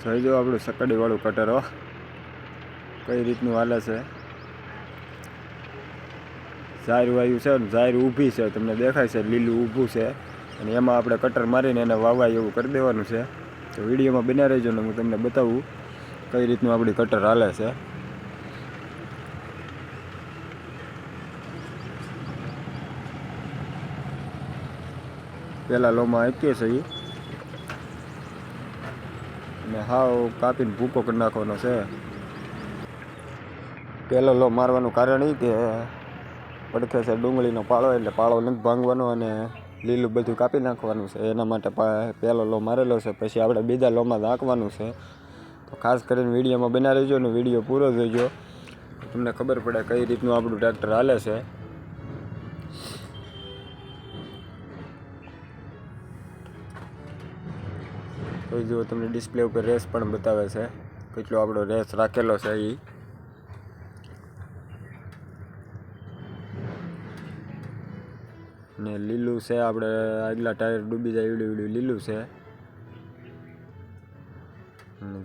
જોઈ જો આપણું સકડીવાળું કટર કઈ રીતનું હાલે છે. ઝાર વાયુ છે ને ઝાર ઊભી છે, તમને દેખાય છે લીલું ઊભું છે, અને એમાં આપણે કટર મારીને એને વાવાય એવું કરી દેવાનું છે. તો વિડીયોમાં બન્યા રહેજો ને હું તમને બતાવું કઈ રીતનું આપણી કટર હાલે છે. પહેલાં લોમાં આપીએ છીએ અને હાવ કાપીને ભૂકો કરી નાખવાનો છે. પહેલો લો મારવાનું કારણ એ કે પડખે છે ડુંગળીનો પાળો, એટલે પાળો નથી ભાંગવાનો અને લીલું બધું કાપી નાખવાનું છે. એના માટે પહેલો લો મારેલો છે. પછી આપણે બીજા લોમાં નાખવાનું છે. તો ખાસ કરીને વિડીયોમાં બના રહેજો ને વિડીયો પૂરો જોઈજો, તમને ખબર પડે કઈ રીતનું આપણું ટ્રેક્ટર હાલે છે. તો જો તમને ડિસ્પ્લે ઉપર રેસ પણ બતાવે છે, કેટલો આપણો રેસ રાખેલો છે. ને લીલું છે, આપણે આગલા ટાયર ડૂબી જાય એવડું લીલું છે.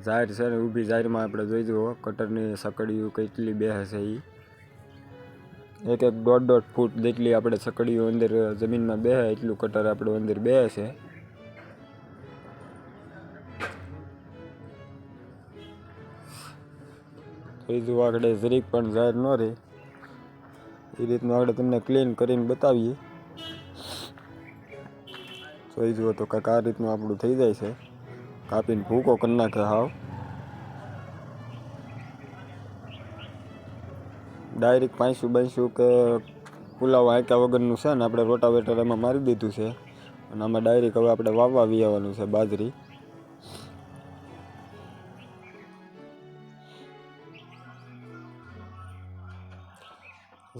ઝાર છે ને ઊભી ઝારમાં આપણે જોઈ જુઓ કટરની સકડીઓ કેટલી બેસે છે. એક 1.5 ફૂટ જેટલી આપણે સકડીઓ અંદર જમીનમાં બેસે એટલું કટર આપણું અંદર બેસે છે. જોઈ જુઓ આગળ જરીક પણ ઝાર ન રહે એ રીતનું આગળ તમને ક્લીન કરીને બતાવીએ. જોઈ જુઓ તો કંઈક આ રીતનું આપણું થઈ જાય છે, કાપીને ભૂકો કરી નાખે હાવ. ડાયરેક્ટ 500 કે પુલાવ આંક્યા વગરનું છે ને આપણે રોટાવેટર એમાં મારી દીધું છે, અને આમાં ડાયરેક્ટ હવે આપણે વાવવા આવવાનું છે બાજરી.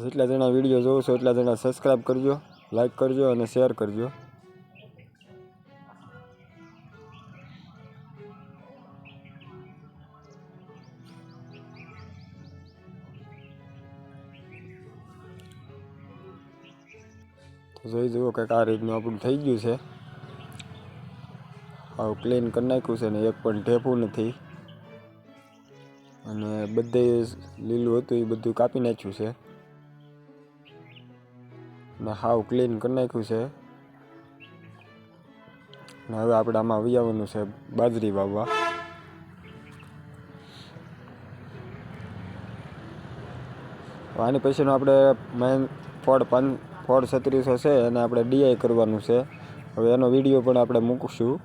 જેટલા જણા વિડીયો જોવો છો એટલા જણા સબસ્ક્રાઈબ કરજો, લાઈક કરજો અને શેર કરજો. તો જોઈ જુઓ કંઈક આ રીતનું આપણું થઈ ગયું છે. આવું ક્લીન કરી નાખ્યું છે ને એક પણ ઢેફું નથી, અને બધે લીલું હતું એ બધું કાપી નાખ્યું છે ને હાવ ક્લીન કરી નાખ્યું છે. ને હવે આપણે આમાં આવી આવવાનું છે બાજરી વાવવા. આની પછીનો આપણે મેઇન ફોર્ડ 3600 છે અને આપણે ડીઆઈ કરવાનું છે. હવે એનો વિડીયો પણ આપણે મૂકશું,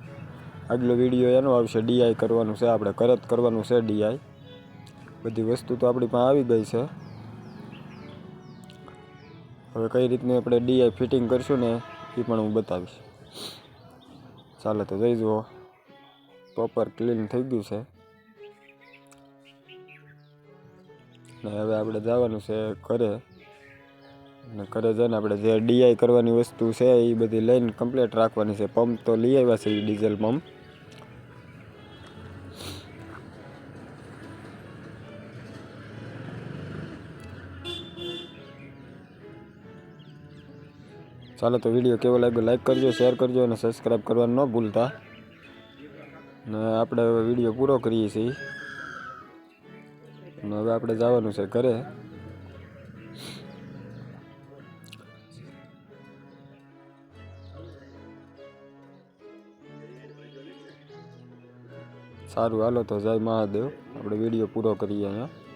આગલો વિડીયો એનો આવશે. ડીઆઈ કરવાનું છે, આપણે ઘરે જ કરવાનું છે ડીઆઈ. બધી વસ્તુ તો આપણી પાસે આવી ગઈ છે. હવે કઈ રીતનું આપણે ડીઆઈ ફિટિંગ કરશું ને એ પણ હું બતાવીશ. ચાલો તો જોઈ જુઓ પ્રોપર ક્લીન થઈ ગયું છે. ને હવે આપણે જવાનું છે ઘરે, અને ઘરે જઈને આપણે જે ડીઆઈ કરવાની વસ્તુ છે એ બધી લઈને કમ્પ્લીટ રાખવાની છે. પંપ તો લઈ આવ્યા છે એ ડીઝલ પંપ. ચાલો તો વિડીયો કેવો લાગ્યો લાઈક કરજો, શેર કરજો અને સબસ્ક્રાઈબ કરવાનું ન ભૂલતા. ને આપણે હવે વિડીયો પૂરો કરીએ છીએ, અને હવે આપણે જવાનું છે ઘરે. સારું હાલો તો જય મહાદેવ, આપણે વિડીયો પૂરો કરીએ અહીંયા.